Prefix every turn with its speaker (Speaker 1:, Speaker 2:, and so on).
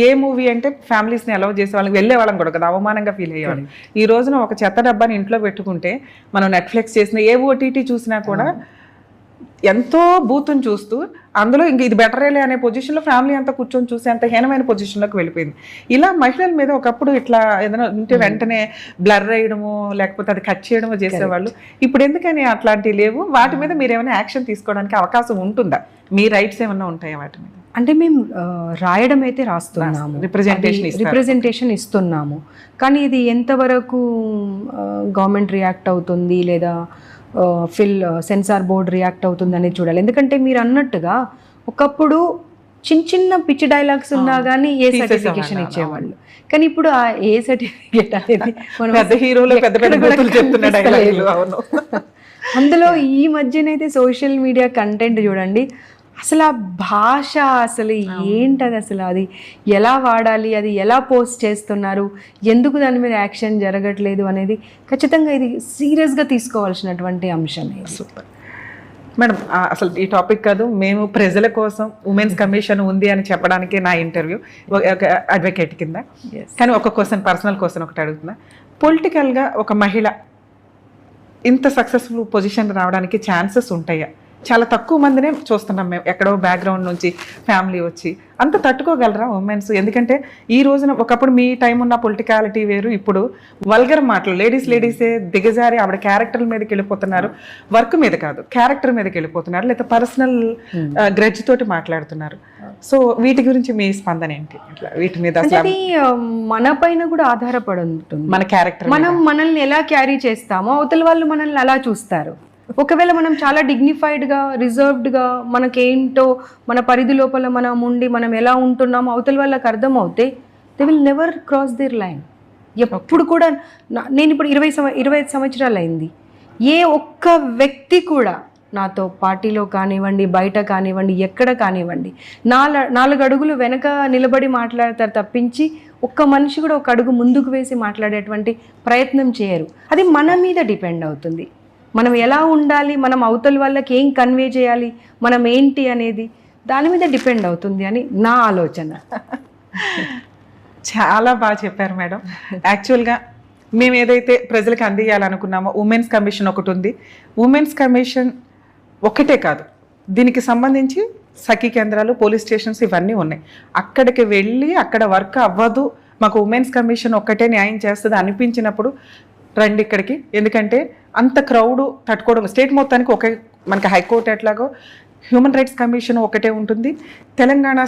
Speaker 1: ఏ movie అంటే ఫ్యామిలీస్ని allow చేసే వాళ్ళకి వెళ్ళే వాళ్ళం కూడా కదా, అవమానంగా ఫీల్ అయ్యేవాళ్ళం. ఈ రోజున ఒక చెత్త డబ్బాని ఇంట్లో పెట్టుకుంటే మనం నెట్ఫ్లిక్స్ చేసిన ఏ ఓటీటీ చూసినా కూడా ఎంతో బూతుని చూస్తూ అందులో ఇంక ఇది బెటరేలే అనే పొజిషన్లో ఫ్యామిలీ అంతా కూర్చొని చూసే అంత హీనమైన పొజిషన్లోకి వెళ్ళిపోయింది. ఇలా మహిళల మీద ఒకప్పుడు ఇట్లా ఏదైనా ఉంటే వెంటనే బ్లర్ వేయడము లేకపోతే అది కట్ చేయడము చేసేవాళ్ళు. ఇప్పుడు ఎందుకని అట్లాంటివి లేవు? వాటి మీద మీరు ఏమైనా యాక్షన్ తీసుకోవడానికి అవకాశం ఉంటుందా? మీ రైట్స్ ఏమైనా ఉంటాయా వాటి మీద?
Speaker 2: అంటే మేము రాయడం అయితే రాస్తున్నాము, రిప్రజెంటేషన్ ఇస్తున్నాము. కానీ ఇది ఎంతవరకు గవర్నమెంట్ రియాక్ట్ అవుతుంది లేదా సెన్సార్ బోర్డ్ రియాక్ట్ అవుతుంది అనేది చూడాలి. ఎందుకంటే మీరు అన్నట్టుగా ఒకప్పుడు చిన్న పిచ్చి డైలాగ్స్ ఉన్నా కానీ ఏ సర్టిఫికేషన్ ఇచ్చేవాళ్ళు. కానీ ఇప్పుడు ఆ ఏ సర్టిఫికేట్ అనేది అందులో ఈ మధ్యనైతే సోషల్ మీడియా కంటెంట్ చూడండి, అసలు ఆ భాష అసలు ఏంటది, అసలు అది ఎలా వాడాలి, అది ఎలా పోస్ట్ చేస్తున్నారు, ఎందుకు దాని మీద యాక్షన్ జరగట్లేదు అనేది ఖచ్చితంగా ఇది సీరియస్గా తీసుకోవాల్సినటువంటి అంశం.
Speaker 1: సూపర్ మేడం, అసలు ఈ టాపిక్ కాదు, మేము ప్రజల కోసం ఉమెన్స్ కమిషన్ ఉంది అని చెప్పడానికి నా ఇంటర్వ్యూ అడ్వకేట్ కింద. కానీ ఒక క్వశ్చన్, పర్సనల్ క్వశ్చన్ ఒకటి అడుగుతున్నా. పొలిటికల్గా ఒక మహిళ ఇంత సక్సెస్ఫుల్ పొజిషన్ రావడానికి ఛాన్సెస్ ఉంటాయా? చాలా తక్కువ మందినే చూస్తున్నాం మేము, ఎక్కడో బ్యాక్గ్రౌండ్ నుంచి ఫ్యామిలీ వచ్చి. అంత తట్టుకోగలరా ఉమెన్స్? ఎందుకంటే ఈ రోజున ఒకప్పుడు మీ టైం ఉన్న పొలిటికాలిటీ వేరు, ఇప్పుడు వల్గర్ మాటలు లేడీసే దిగజారి ఆవిడ క్యారెక్టర్ మీదకి వెళ్ళిపోతున్నారు. వర్క్ మీద కాదు, క్యారెక్టర్ మీదకి వెళ్ళిపోతున్నారు, లేదా పర్సనల్ గ్రడ్జ్ తోటి మాట్లాడుతున్నారు. సో వీటి గురించి మీ స్పందన ఏంటి? వీటి మీద
Speaker 2: మన పైన కూడా ఆధారపడి ఉంటుంది,
Speaker 1: మన క్యారెక్టర్.
Speaker 2: మనల్ని ఎలా క్యారీ చేస్తామో అవతల వాళ్ళు మనల్ని అలా చూస్తారు. ఒకవేళ మనం చాలా డిగ్నిఫైడ్గా, రిజర్వ్డ్గా, మనకేంటో మన పరిధి లోపల మనం ఉండి మనం ఎలా ఉంటున్నామో అవతల వాళ్ళకి అర్థం అవుతే they will never cross there line. ఎప్పుడు కూడా నేను ఇప్పుడు 25 సంవత్సరాలు అయింది, ఏ ఒక్క వ్యక్తి కూడా నాతో పార్టీలో కానివ్వండి, బయట కానివ్వండి, ఎక్కడ కానివ్వండి 4 అడుగులు వెనక నిలబడి మాట్లాడతారు తప్పించి ఒక్క మనిషి కూడా ఒక అడుగు ముందుకు వేసి మాట్లాడేటువంటి ప్రయత్నం చేయరు. అది మన మీద డిపెండ్ అవుతుంది. మనం ఎలా ఉండాలి, మనం అవతల వాళ్ళకి ఏం కన్వే చేయాలి, మనం ఏంటి అనేది దాని మీద డిపెండ్ అవుతుంది అని నా ఆలోచన.
Speaker 1: చాలా బాగా చెప్పారు మేడం. యాక్చువల్గా మేము ఏదైతే ప్రజలకు అందియాలనుకున్నామో ఉమెన్స్ కమిషన్ ఒకటి ఉంది. ఉమెన్స్ కమిషన్ ఒకటే కాదు, దీనికి సంబంధించి సఖీ కేంద్రాలు, పోలీస్ స్టేషన్స్ ఇవన్నీ ఉన్నాయి. అక్కడికి వెళ్ళి అక్కడ వర్క్ అవ్వదు, మాకు ఉమెన్స్ కమిషన్ ఒక్కటే న్యాయం చేస్తుంది అనిపించినప్పుడు రండి ఇక్కడికి. ఎందుకంటే అంత క్రౌడ్ తట్టుకోవడం, స్టేట్ మొత్తానికి ఒకే, మనకి హైకోర్టు ఎట్లాగో హ్యూమన్ రైట్స్ కమిషన్ ఒకటే ఉంటుంది. తెలంగాణ